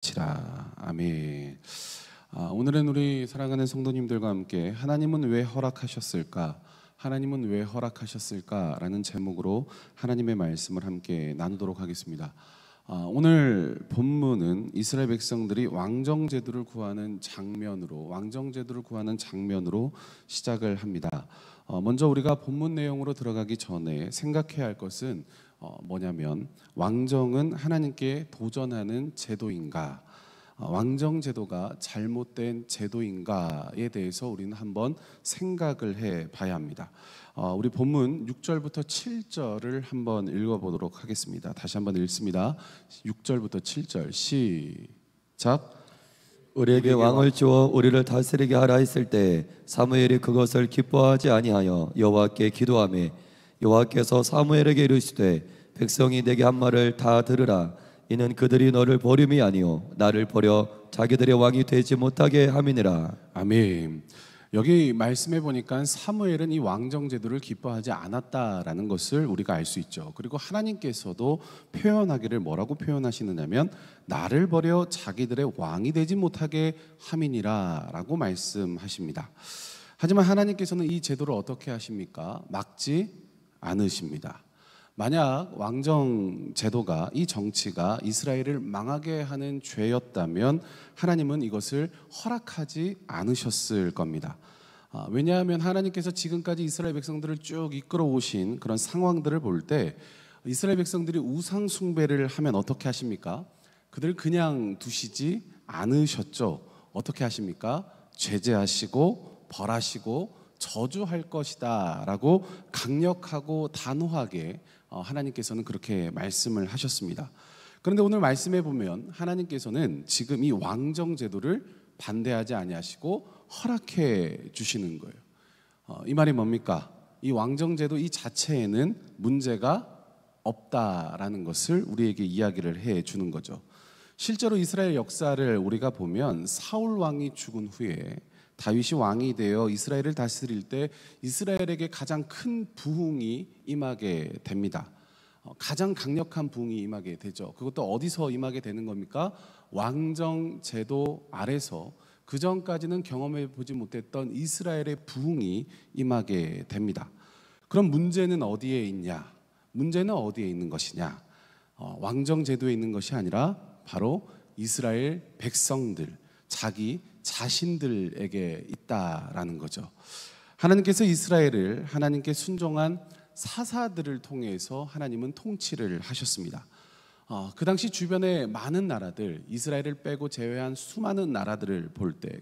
치라. 아멘. 오늘은 우리 사랑하는 성도님들과 함께 하나님은 왜 허락하셨을까? 하나님은 왜 허락하셨을까? 라는 제목으로 하나님의 말씀을 함께 나누도록 하겠습니다. 오늘 본문은 이스라엘 백성들이 왕정제도를 구하는 장면으로 시작을 합니다. 먼저 우리가 본문 내용으로 들어가기 전에 생각해야 할 것은 뭐냐면, 왕정은 하나님께 도전하는 제도인가, 왕정 제도가 잘못된 제도인가에 대해서 우리는 한번 생각을 해 봐야 합니다. 우리 본문 6절부터 7절을 한번 읽어보도록 하겠습니다. 다시 한번 읽습니다. 6절부터 7절 시작. 우리에게 왕을 주어 우리를 다스리게 하라 했을 때 사무엘이 그것을 기뻐하지 아니하여 여호와께 기도하매 여호와께서 사무엘에게 이르시되 백성이 내게 한 말을 다 들으라. 이는 그들이 너를 버림이 아니요 나를 버려 자기들의 왕이 되지 못하게 함이니라. 아멘. 여기 말씀해 보니까 사무엘은 이 왕정 제도를 기뻐하지 않았다라는 것을 우리가 알 수 있죠. 그리고 하나님께서도 표현하기를 뭐라고 표현하시느냐면 나를 버려 자기들의 왕이 되지 못하게 함이니라라고 말씀하십니다. 하지만 하나님께서는 이 제도를 어떻게 하십니까? 막지 않으십니다. 만약 왕정 제도가, 이 정치가 이스라엘을 망하게 하는 죄였다면 하나님은 이것을 허락하지 않으셨을 겁니다. 왜냐하면 하나님께서 지금까지 이스라엘 백성들을 쭉 이끌어 오신 그런 상황들을 볼 때 이스라엘 백성들이 우상 숭배를 하면 어떻게 하십니까? 그들을 그냥 두시지 않으셨죠. 어떻게 하십니까? 제재하시고 벌하시고 저주할 것이다 라고 강력하고 단호하게 하나님께서는 그렇게 말씀을 하셨습니다. 그런데 오늘 말씀해 보면 하나님께서는 지금 이 왕정 제도를 반대하지 아니하시고 허락해 주시는 거예요. 이 말이 뭡니까? 이 왕정 제도 이 자체에는 문제가 없다라는 것을 우리에게 이야기를 해 주는 거죠. 실제로 이스라엘 역사를 우리가 보면 사울 왕이 죽은 후에 다윗이 왕이 되어 이스라엘을 다스릴 때 이스라엘에게 가장 큰 부흥이 임하게 됩니다. 가장 강력한 부흥이 임하게 되죠. 그것도 어디서 임하게 되는 겁니까? 왕정 제도 아래서 그 전까지는 경험해 보지 못했던 이스라엘의 부흥이 임하게 됩니다. 그럼 문제는 어디에 있냐? 문제는 어디에 있는 것이냐? 왕정 제도에 있는 것이 아니라 바로 이스라엘 백성들, 자기 자신들에게 있다라는 거죠. 하나님께서 이스라엘을 하나님께 순종한 사사들을 통해서 하나님은 통치를 하셨습니다. 그 당시 주변의 많은 나라들, 이스라엘을 빼고 제외한 수많은 나라들을 볼 때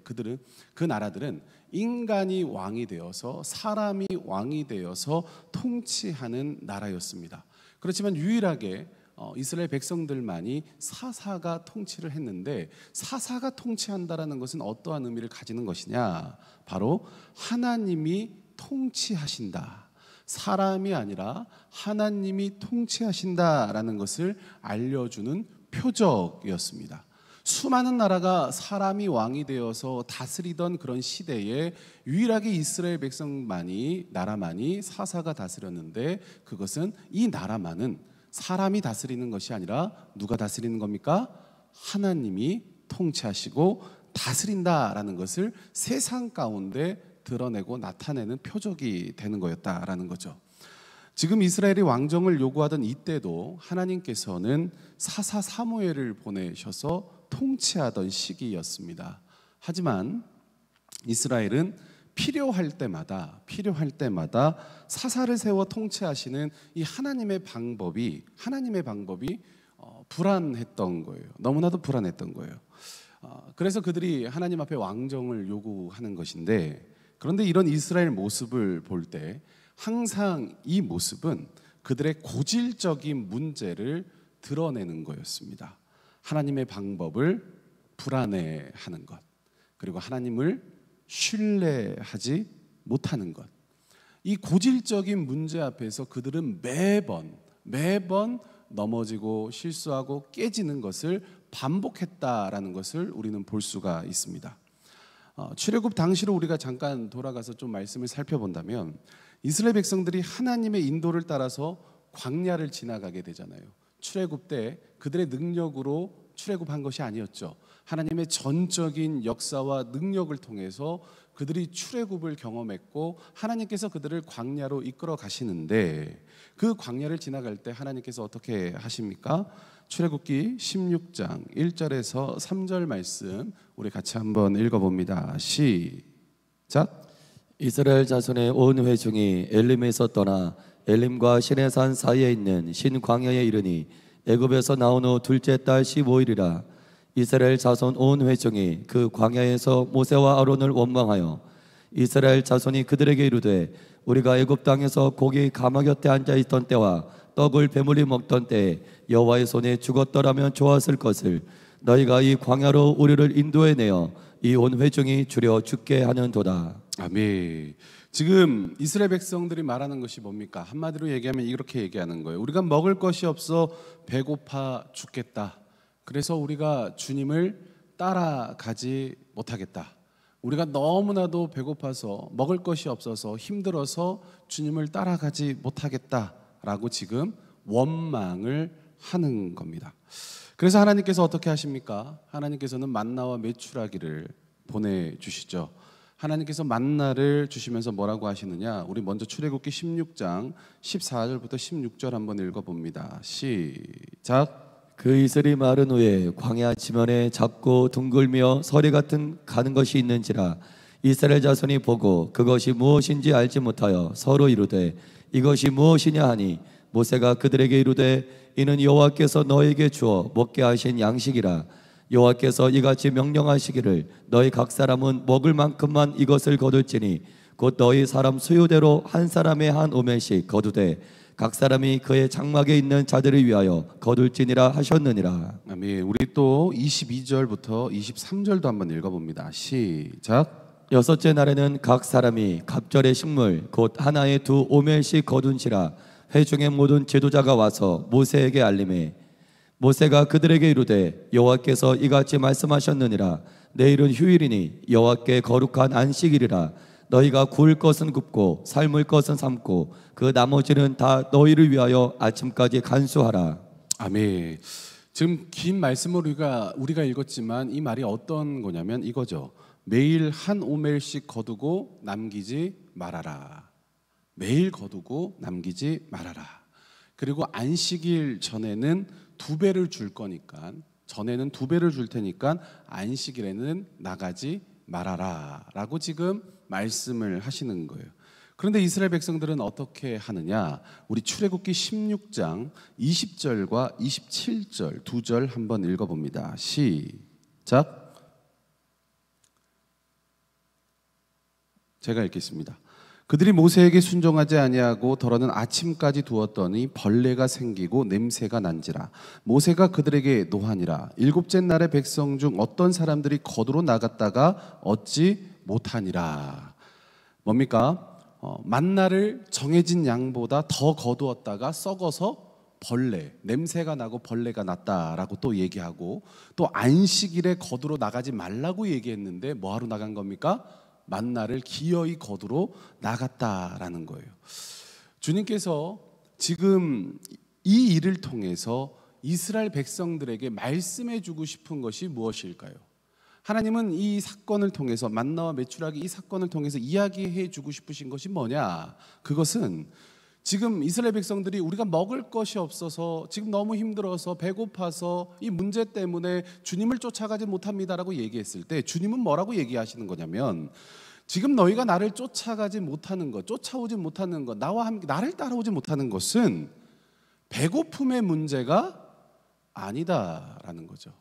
그 나라들은 인간이 왕이 되어서, 사람이 왕이 되어서 통치하는 나라였습니다. 그렇지만 유일하게 이스라엘 백성들만이 사사가 통치를 했는데, 사사가 통치한다라는 것은 어떠한 의미를 가지는 것이냐? 바로 하나님이 통치하신다, 사람이 아니라 하나님이 통치하신다라는 것을 알려주는 표적이었습니다. 수많은 나라가 사람이 왕이 되어서 다스리던 그런 시대에 유일하게 이스라엘 나라만이 사사가 다스렸는데, 그것은 이 나라만은 사람이 다스리는 것이 아니라 누가 다스리는 겁니까? 하나님이 통치하시고 다스린다라는 것을 세상 가운데 드러내고 나타내는 표적이 되는 거였다라는 거죠. 지금 이스라엘이 왕정을 요구하던 이때도 하나님께서는 사사 사무엘을 보내셔서 통치하던 시기였습니다. 하지만 이스라엘은 필요할 때마다 사사를 세워 통치하시는 이 하나님의 방법이 불안했던 거예요. 너무나도 불안했던 거예요. 그래서 그들이 하나님 앞에 왕정을 요구하는 것인데, 그런데 이런 이스라엘 모습을 볼 때 항상 이 모습은 그들의 고질적인 문제를 드러내는 거였습니다. 하나님의 방법을 불안해하는 것, 그리고 하나님을 신뢰하지 못하는 것, 이 고질적인 문제 앞에서 그들은 매번 넘어지고 실수하고 깨지는 것을 반복했다라는 것을 우리는 볼 수가 있습니다. 출애굽 당시로 우리가 잠깐 돌아가서 좀 말씀을 살펴본다면, 이스라엘 백성들이 하나님의 인도를 따라서 광야를 지나가게 되잖아요. 출애굽 때 그들의 능력으로 출애굽한 것이 아니었죠. 하나님의 전적인 역사와 능력을 통해서 그들이 출애굽을 경험했고 하나님께서 그들을 광야로 이끌어 가시는데 그 광야를 지나갈 때 하나님께서 어떻게 하십니까? 출애굽기 16장 1절에서 3절 말씀 우리 같이 한번 읽어봅니다. 시작. 이스라엘 자손의 온 회중이 엘림에서 떠나 엘림과 시내산 사이에 있는 신광야에 이르니 애굽에서 나온 후 둘째 달 15일이라. 이스라엘 자손 온 회중이 그 광야에서 모세와 아론을 원망하여 이스라엘 자손이 그들에게 이르되 우리가 애굽 땅에서 고기 가마 곁에 앉아 있던 때와 떡을 배물리 먹던 때에 여호와의 손에 죽었더라면 좋았을 것을 너희가 이 광야로 우리를 인도해 내어 이 온 회중이 주려 죽게 하는도다. 아멘. 지금 이스라엘 백성들이 말하는 것이 뭡니까? 한마디로 얘기하면 이렇게 얘기하는 거예요. 우리가 먹을 것이 없어 배고파 죽겠다. 그래서 우리가 주님을 따라가지 못하겠다. 우리가 너무나도 배고파서 먹을 것이 없어서 힘들어서 주님을 따라가지 못하겠다라고 지금 원망을 하는 겁니다. 그래서 하나님께서 어떻게 하십니까? 하나님께서는 만나와 메추라기를 보내주시죠. 하나님께서 만나를 주시면서 뭐라고 하시느냐? 우리 먼저 출애굽기 16장 14절부터 16절 한번 읽어봅니다. 시작. 그 이슬이 마른 후에 광야 지면에 작고 둥글며 서리 같은 가는 것이 있는지라. 이스라엘 자손이 보고 그것이 무엇인지 알지 못하여 서로 이르되 이것이 무엇이냐 하니 모세가 그들에게 이르되 이는 여호와께서 너에게 주어 먹게 하신 양식이라. 여호와께서 이같이 명령하시기를 너희 각 사람은 먹을 만큼만 이것을 거둘지니 곧 너희 사람 수요대로 한 사람의 한 오멜씩 거두되 각 사람이 그의 장막에 있는 자들을 위하여 거둘지니라 하셨느니라. 아멘. 우리 또 22절부터 23절도 한번 읽어봅니다. 시작. 여섯째 날에는 각 사람이 갑절의 식물 곧 하나에 2 오멜씩 거둔시라. 회중의 모든 지도자가 와서 모세에게 알림해 모세가 그들에게 이르되 여호와께서 이같이 말씀하셨느니라. 내일은 휴일이니 여호와께 거룩한 안식일이라. 너희가 구울 것은 굽고 삶을 것은 삶고 그 나머지는 다 너희를 위하여 아침까지 간수하라. 아멘. 지금 긴 말씀을 우리가 읽었지만 이 말이 어떤 거냐면 이거죠. 매일 한 오멜씩 거두고 남기지 말아라. 매일 거두고 남기지 말아라. 그리고 안식일 전에는 2배를 줄 거니까 전에는 2배를 줄 테니까 안식일에는 나가지 말아라 라고 지금 말씀을 하시는 거예요. 그런데 이스라엘 백성들은 어떻게 하느냐? 우리 출애굽기 16장 20절과 27절 2절 한번 읽어봅니다. 시작. 제가 읽겠습니다. 그들이 모세에게 순종하지 아니하고 더러는 아침까지 두었더니 벌레가 생기고 냄새가 난지라. 모세가 그들에게 노하니라. 7째 날에 백성 중 어떤 사람들이 거두로 나갔다가 얻지 못하니라. 뭡니까? 만나를 정해진 양보다 더 거두었다가 썩어서 벌레, 냄새가 나고 벌레가 났다라고 또 얘기하고 또 안식일에 거두로 나가지 말라고 얘기했는데 뭐하러 나간 겁니까? 만나를 기어이 거두로 나갔다라는 거예요. 주님께서 지금 이 일을 통해서 이스라엘 백성들에게 말씀해 주고 싶은 것이 무엇일까요? 하나님은 이 사건을 통해서 만나와 메추라기 이 사건을 통해서 이야기해 주고 싶으신 것이 뭐냐? 그것은 지금 이스라엘 백성들이 우리가 먹을 것이 없어서 지금 너무 힘들어서 배고파서 이 문제 때문에 주님을 쫓아가지 못합니다라고 얘기했을 때 주님은 뭐라고 얘기하시는 거냐면 지금 너희가 나를 쫓아가지 못하는 것, 쫓아오지 못하는 것, 나와 함께 나를 따라오지 못하는 것은 배고픔의 문제가 아니다라는 거죠.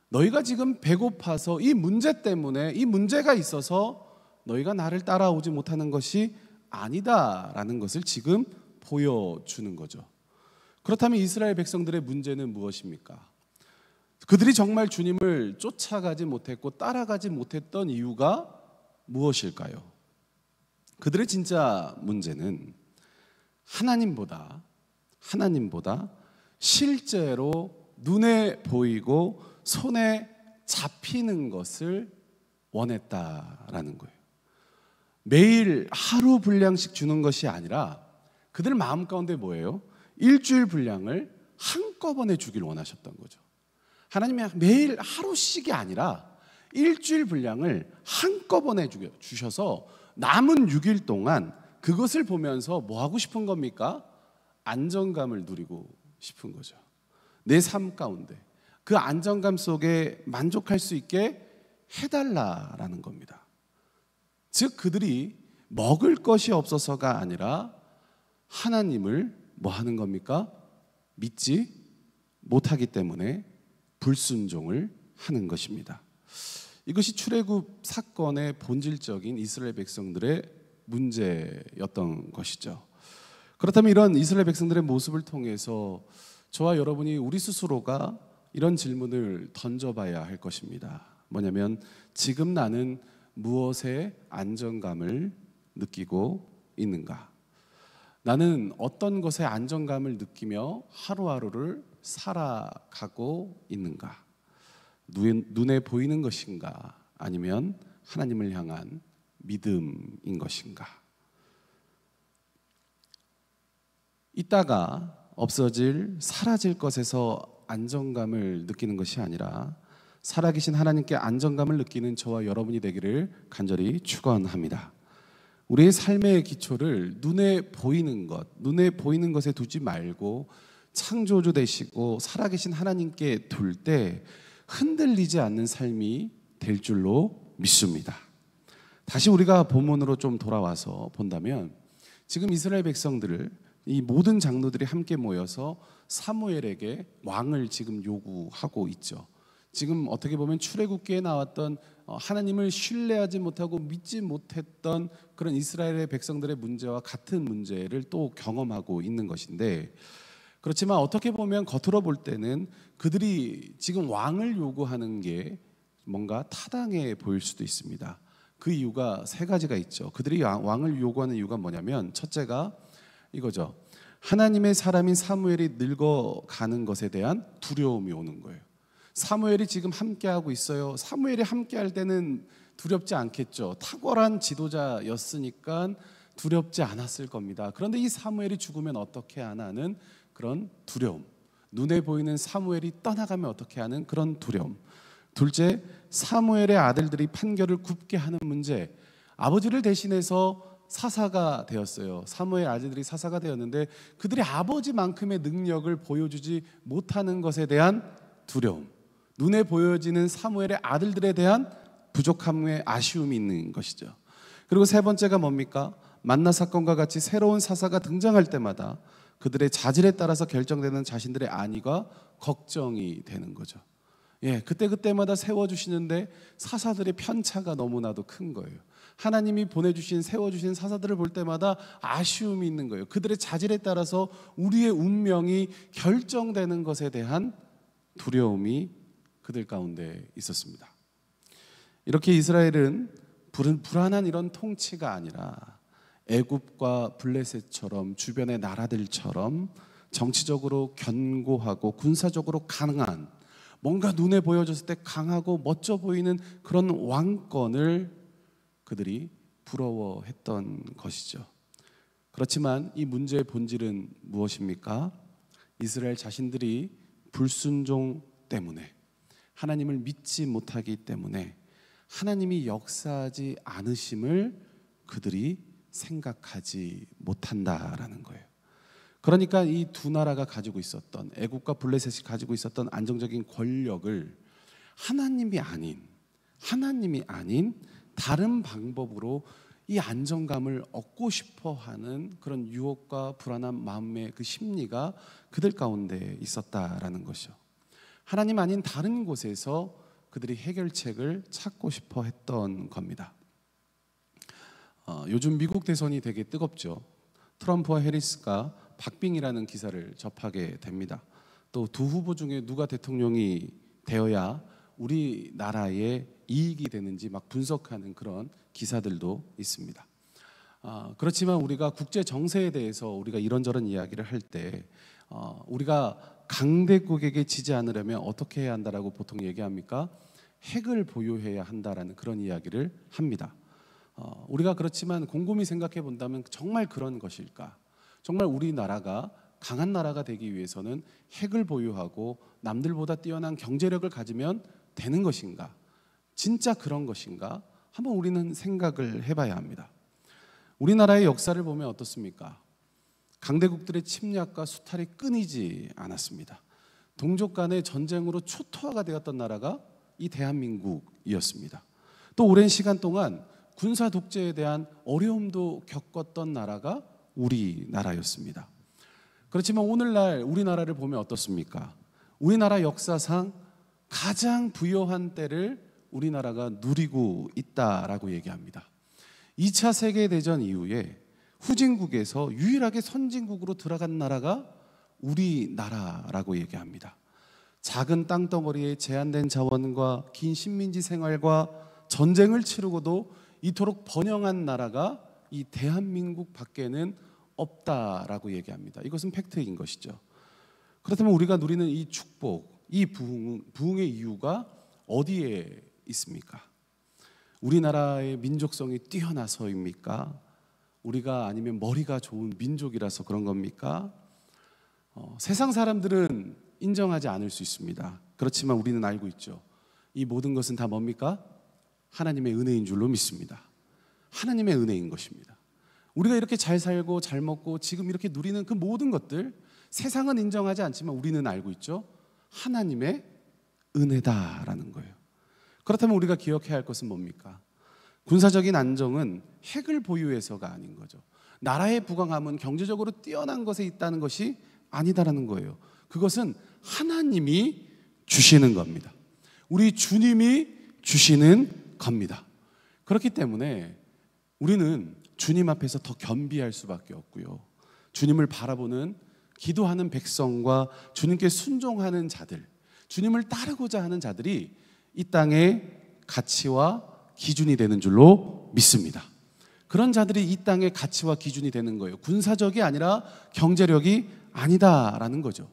너희가 지금 배고파서 이 문제 때문에 이 문제가 있어서 너희가 나를 따라오지 못하는 것이 아니다라는 것을 지금 보여주는 거죠. 그렇다면 이스라엘 백성들의 문제는 무엇입니까? 그들이 정말 주님을 쫓아가지 못했고 따라가지 못했던 이유가 무엇일까요? 그들의 진짜 문제는 하나님보다 실제로 눈에 보이고 손에 잡히는 것을 원했다라는 거예요. 매일 하루 분량씩 주는 것이 아니라 그들 마음 가운데 뭐예요? 일주일 분량을 한꺼번에 주길 원하셨던 거죠. 하나님이 매일 하루씩이 아니라 일주일 분량을 한꺼번에 주셔서 남은 6일 동안 그것을 보면서 뭐 하고 싶은 겁니까? 안정감을 누리고 싶은 거죠. 내 삶 가운데 그 안정감 속에 만족할 수 있게 해달라라는 겁니다. 즉 그들이 먹을 것이 없어서가 아니라 하나님을 뭐 하는 겁니까? 믿지 못하기 때문에 불순종을 하는 것입니다. 이것이 출애굽 사건의 본질적인 이스라엘 백성들의 문제였던 것이죠. 그렇다면 이런 이스라엘 백성들의 모습을 통해서 저와 여러분이 우리 스스로가 이런 질문을 던져봐야 할 것입니다. 뭐냐면 지금 나는 무엇에 안정감을 느끼고 있는가? 나는 어떤 것에 안정감을 느끼며 하루하루를 살아가고 있는가? 눈에 보이는 것인가? 아니면 하나님을 향한 믿음인 것인가? 이따가 없어질 사라질 것에서 안정감을 느끼는 것이 아니라 살아계신 하나님께 안정감을 느끼는 저와 여러분이 되기를 간절히 축원합니다. 우리의 삶의 기초를 눈에 보이는 것에 두지 말고 창조주 되시고 살아계신 하나님께 둘 때 흔들리지 않는 삶이 될 줄로 믿습니다. 다시 우리가 본문으로 좀 돌아와서 본다면 지금 이스라엘 백성들을 이 모든 장로들이 함께 모여서 사무엘에게 왕을 지금 요구하고 있죠. 지금 어떻게 보면 출애굽기에 나왔던 하나님을 신뢰하지 못하고 믿지 못했던 그런 이스라엘의 백성들의 문제와 같은 문제를 또 경험하고 있는 것인데, 그렇지만 어떻게 보면 겉으로 볼 때는 그들이 지금 왕을 요구하는 게 뭔가 타당해 보일 수도 있습니다. 그 이유가 세 가지가 있죠. 그들이 왕을 요구하는 이유가 뭐냐면, 첫째가 이거죠. 하나님의 사람인 사무엘이 늙어가는 것에 대한 두려움이 오는 거예요. 사무엘이 지금 함께하고 있어요. 사무엘이 함께할 때는 두렵지 않겠죠. 탁월한 지도자였으니까 두렵지 않았을 겁니다. 그런데 이 사무엘이 죽으면 어떻게 하나는 그런 두려움, 눈에 보이는 사무엘이 떠나가면 어떻게 하는 그런 두려움. 둘째, 사무엘의 아들들이 판결을 굽게 하는 문제. 아버지를 대신해서 사사가 되었어요. 사무엘 아들들이 사사가 되었는데 그들이 아버지만큼의 능력을 보여주지 못하는 것에 대한 두려움, 눈에 보여지는 사무엘의 아들들에 대한 부족함의 아쉬움이 있는 것이죠. 그리고 세 번째가 뭡니까? 만나 사건과 같이 새로운 사사가 등장할 때마다 그들의 자질에 따라서 결정되는 자신들의 안위가 걱정이 되는 거죠. 그때마다 세워주시는데 사사들의 편차가 너무나도 큰 거예요. 하나님이 보내주신, 세워주신 사사들을 볼 때마다 아쉬움이 있는 거예요. 그들의 자질에 따라서 우리의 운명이 결정되는 것에 대한 두려움이 그들 가운데 있었습니다. 이렇게 이스라엘은 불안한 이런 통치가 아니라 애굽과 블레셋처럼 주변의 나라들처럼 정치적으로 견고하고 군사적으로 강한, 뭔가 눈에 보여졌을 때 강하고 멋져 보이는 그런 왕권을 그들이 부러워했던 것이죠. 그렇지만 이 문제의 본질은 무엇입니까? 이스라엘 자신들이 불순종 때문에, 하나님을 믿지 못하기 때문에 하나님이 역사하지 않으심을 그들이 생각하지 못한다라는 거예요. 그러니까 이 두 나라가 가지고 있었던, 애굽과 블레셋이 가지고 있었던 안정적인 권력을 하나님이 아닌 다른 방법으로 이 안정감을 얻고 싶어 하는 그런 유혹과 불안한 마음의 그 심리가 그들 가운데 있었다라는 것이죠. 하나님 아닌 다른 곳에서 그들이 해결책을 찾고 싶어 했던 겁니다. 요즘 미국 대선이 되게 뜨겁죠. 트럼프와 해리스가 박빙이라는 기사를 접하게 됩니다. 또 두 후보 중에 누가 대통령이 되어야 우리나라에 이익이 되는지 막 분석하는 그런 기사들도 있습니다. 그렇지만 우리가 국제 정세에 대해서 우리가 이런저런 이야기를 할 때 우리가 강대국에게 지지 않으려면 어떻게 해야 한다라고 보통 얘기합니까? 핵을 보유해야 한다라는 그런 이야기를 합니다. 우리가 그렇지만 곰곰이 생각해 본다면 정말 그런 것일까? 정말 우리나라가 강한 나라가 되기 위해서는 핵을 보유하고 남들보다 뛰어난 경제력을 가지면 되는 것인가? 진짜 그런 것인가? 한번 우리는 생각을 해봐야 합니다. 우리나라의 역사를 보면 어떻습니까? 강대국들의 침략과 수탈이 끊이지 않았습니다. 동족 간의 전쟁으로 초토화가 되었던 나라가 이 대한민국이었습니다. 또 오랜 시간 동안 군사 독재에 대한 어려움도 겪었던 나라가 우리나라였습니다. 그렇지만 오늘날 우리나라를 보면 어떻습니까? 우리나라 역사상 가장 부요한 때를 우리나라가 누리고 있다라고 얘기합니다. 2차 세계대전 이후에 후진국에서 유일하게 선진국으로 들어간 나라가 우리나라라고 얘기합니다. 작은 땅덩어리에 제한된 자원과 긴 식민지 생활과 전쟁을 치르고도 이토록 번영한 나라가 이 대한민국 밖에는 없다라고 얘기합니다. 이것은 팩트인 것이죠. 그렇다면 우리가 누리는 이 축복, 이 부흥의 이유가 어디에 있습니까? 우리나라의 민족성이 뛰어나서입니까? 우리가 아니면 머리가 좋은 민족이라서 그런 겁니까? 세상 사람들은 인정하지 않을 수 있습니다. 그렇지만 우리는 알고 있죠. 이 모든 것은 다 뭡니까? 하나님의 은혜인 줄로 믿습니다. 하나님의 은혜인 것입니다. 우리가 이렇게 잘 살고 잘 먹고 지금 이렇게 누리는 그 모든 것들, 세상은 인정하지 않지만 우리는 알고 있죠. 하나님의 은혜다라는 거예요. 그렇다면 우리가 기억해야 할 것은 뭡니까? 군사적인 안정은 핵을 보유해서가 아닌 거죠. 나라의 부강함은 경제적으로 뛰어난 것에 있다는 것이 아니다라는 거예요. 그것은 하나님이 주시는 겁니다. 우리 주님이 주시는 겁니다. 그렇기 때문에 우리는 주님 앞에서 더 겸비할 수밖에 없고요. 주님을 바라보는 기도하는 백성과 주님께 순종하는 자들, 주님을 따르고자 하는 자들이 이 땅의 가치와 기준이 되는 줄로 믿습니다. 그런 자들이 이 땅의 가치와 기준이 되는 거예요. 군사적이 아니라 경제력이 아니다라는 거죠.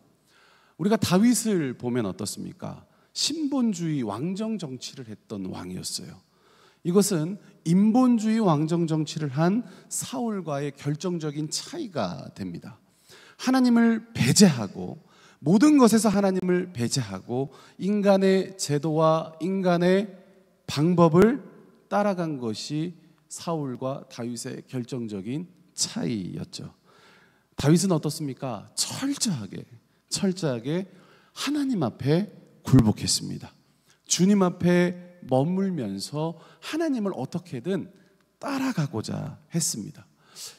우리가 다윗을 보면 어떻습니까? 신본주의 왕정 정치를 했던 왕이었어요. 이것은 인본주의 왕정 정치를 한 사울과의 결정적인 차이가 됩니다. 하나님을 배제하고 모든 것에서 하나님을 배제하고 인간의 제도와 인간의 방법을 따라간 것이 사울과 다윗의 결정적인 차이였죠. 다윗은 어떻습니까? 철저하게 하나님 앞에 굴복했습니다. 주님 앞에 머물면서 하나님을 어떻게든 따라가고자 했습니다.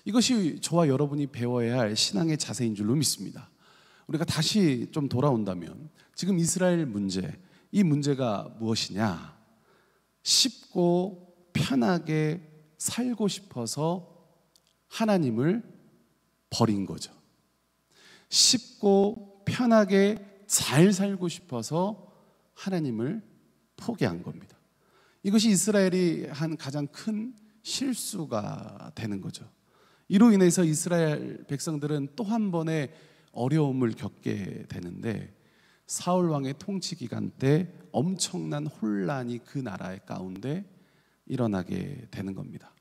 이것이 저와 여러분이 배워야 할 신앙의 자세인 줄로 믿습니다. 우리가 다시 좀 돌아온다면 지금 이스라엘 문제, 이 문제가 무엇이냐? 쉽고 편하게 살고 싶어서 하나님을 버린 거죠. 쉽고 편하게 잘 살고 싶어서 하나님을 포기한 겁니다. 이것이 이스라엘이 한 가장 큰 실수가 되는 거죠. 이로 인해서 이스라엘 백성들은 또 한 번의 어려움을 겪게 되는데 사울 왕의 통치 기간 때 엄청난 혼란이 그 나라의 가운데 일어나게 되는 겁니다.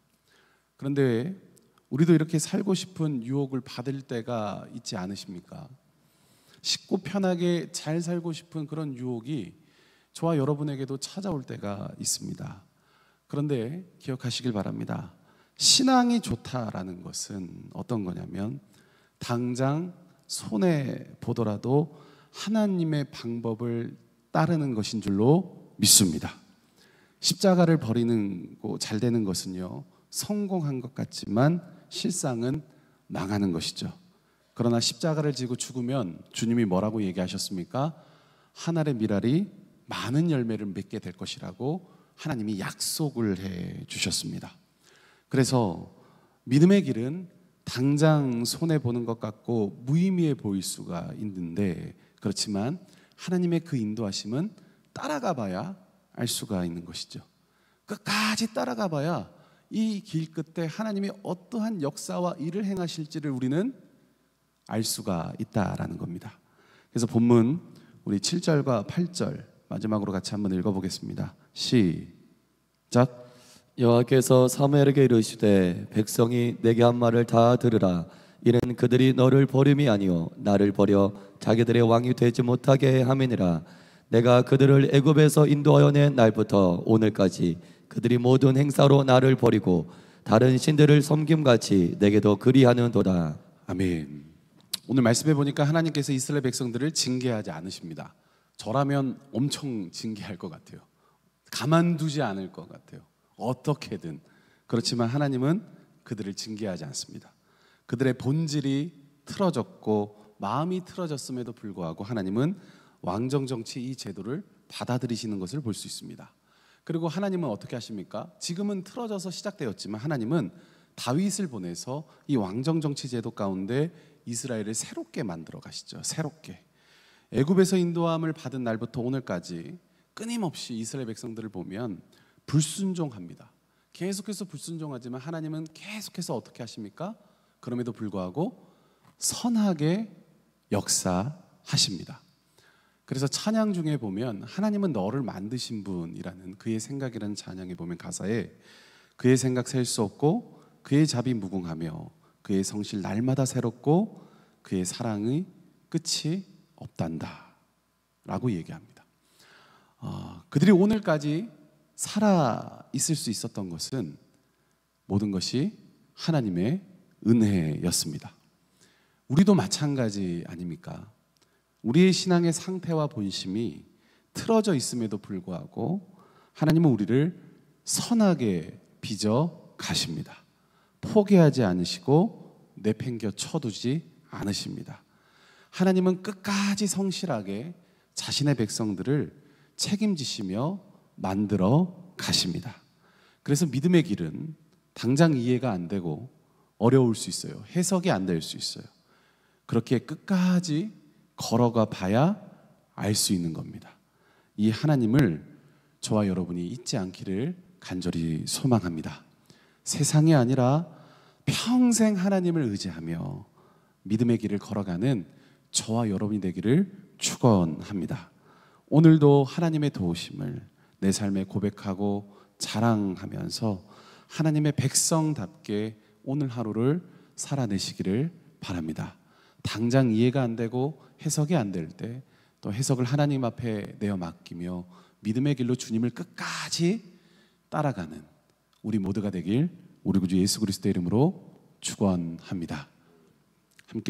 그런데 우리도 이렇게 살고 싶은 유혹을 받을 때가 있지 않으십니까? 쉽고 편하게 잘 살고 싶은 그런 유혹이 저와 여러분에게도 찾아올 때가 있습니다. 그런데 기억하시길 바랍니다. 신앙이 좋다라는 것은 어떤 거냐면 당장 손해 보더라도 하나님의 방법을 따르는 것인 줄로 믿습니다. 십자가를 버리는 거 잘 되는 것은요, 성공한 것 같지만 실상은 망하는 것이죠. 그러나 십자가를 지고 죽으면 주님이 뭐라고 얘기하셨습니까? 한 알의 밀알이 많은 열매를 맺게 될 것이라고 하나님이 약속을 해 주셨습니다. 그래서 믿음의 길은 당장 손해보는 것 같고 무의미해 보일 수가 있는데, 그렇지만 하나님의 그 인도하심은 따라가 봐야 알 수가 있는 것이죠. 끝까지 따라가 봐야 이 길 끝에 하나님이 어떠한 역사와 일을 행하실지를 우리는 알 수가 있다라는 겁니다. 그래서 본문 우리 7절과 8절 마지막으로 같이 한번 읽어보겠습니다. 시작. 여호와께서 사무엘에게 이르시되 백성이 내게 한 말을 다 들으라. 이는 그들이 너를 버림이 아니요 나를 버려 자기들의 왕이 되지 못하게 함이니라. 내가 그들을 애굽에서 인도하여 낸 날부터 오늘까지 그들이 모든 행사로 나를 버리고 다른 신들을 섬김같이 내게도 그리하는도다. 아멘. 오늘 말씀해 보니까 하나님께서 이스라엘 백성들을 징계하지 않으십니다. 저라면 엄청 징계할 것 같아요. 가만두지 않을 것 같아요. 어떻게든. 그렇지만 하나님은 그들을 징계하지 않습니다. 그들의 본질이 틀어졌고 마음이 틀어졌음에도 불구하고 하나님은 왕정 정치 이 제도를 받아들이시는 것을 볼 수 있습니다. 그리고 하나님은 어떻게 하십니까? 지금은 틀어져서 시작되었지만 하나님은 다윗을 보내서 이 왕정 정치 제도 가운데 이스라엘을 새롭게 만들어 가시죠. 새롭게. 애굽에서 인도함을 받은 날부터 오늘까지 끊임없이 이스라엘 백성들을 보면 불순종합니다. 계속해서 불순종하지만 하나님은 계속해서 어떻게 하십니까? 그럼에도 불구하고 선하게 역사하십니다. 그래서 찬양 중에 보면 하나님은 너를 만드신 분이라는 그의 생각이라는 찬양에 보면 가사에 그의 생각 셀 수 없고 그의 자비 무궁하며 그의 성실 날마다 새롭고 그의 사랑의 끝이 없단다 라고 얘기합니다. 그들이 오늘까지 살아 있을 수 있었던 것은 모든 것이 하나님의 은혜였습니다. 우리도 마찬가지 아닙니까? 우리의 신앙의 상태와 본심이 틀어져 있음에도 불구하고 하나님은 우리를 선하게 빚어 가십니다. 포기하지 않으시고 내팽겨 쳐두지 않으십니다. 하나님은 끝까지 성실하게 자신의 백성들을 책임지시며 만들어 가십니다. 그래서 믿음의 길은 당장 이해가 안 되고 어려울 수 있어요. 해석이 안 될 수 있어요. 그렇게 끝까지 걸어가 봐야 알 수 있는 겁니다. 이 하나님을 저와 여러분이 잊지 않기를 간절히 소망합니다. 세상이 아니라 평생 하나님을 의지하며 믿음의 길을 걸어가는 저와 여러분이 되기를 축원합니다. 오늘도 하나님의 도우심을 내 삶에 고백하고 자랑하면서 하나님의 백성답게 오늘 하루를 살아내시기를 바랍니다. 당장 이해가 안 되고 해석이 안 될 때 또 해석을 하나님 앞에 내어 맡기며 믿음의 길로 주님을 끝까지 따라가는 우리 모두가 되길 우리 구주 예수 그리스도의 이름으로 축원합니다. 함께